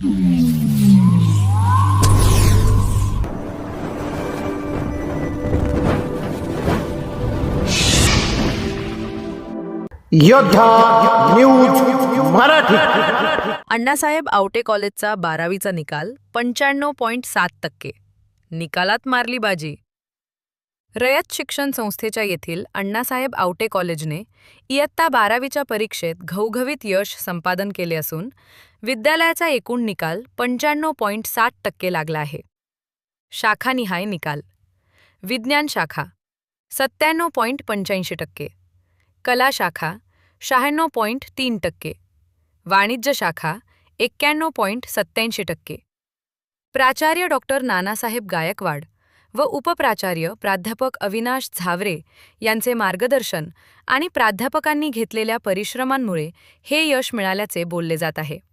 योद्धा न्यूज मराठी. अण्णासाहेब आवटे कॉलेजचा 12वीचा निकाल 95.7%. निकालात मारली बाजी. रयत शिक्षण संस्थेच्या येथील अण्णासाहेब आवटे कॉलेजने इयत्ता 12वीच्या परीक्षेत घवघवीत यश संपादन केले असून विद्यालयाचा एकूण निकाल 95.7% लागला आहे. शाखानिहाय निकाल: विज्ञान शाखा 97.85%, कला शाखा 96.3%, वाणिज्य शाखा 91.87%. प्राचार्य डॉक्टर नानासाहेब गायकवाड व उपप्राचार्य प्राध्यापक अविनाश झावरे यांचे मार्गदर्शन आणि प्राध्यापकांनी घेतलेल्या परिश्रमांमुळे हे यश मिळाल्याचे बोलले जात आहे.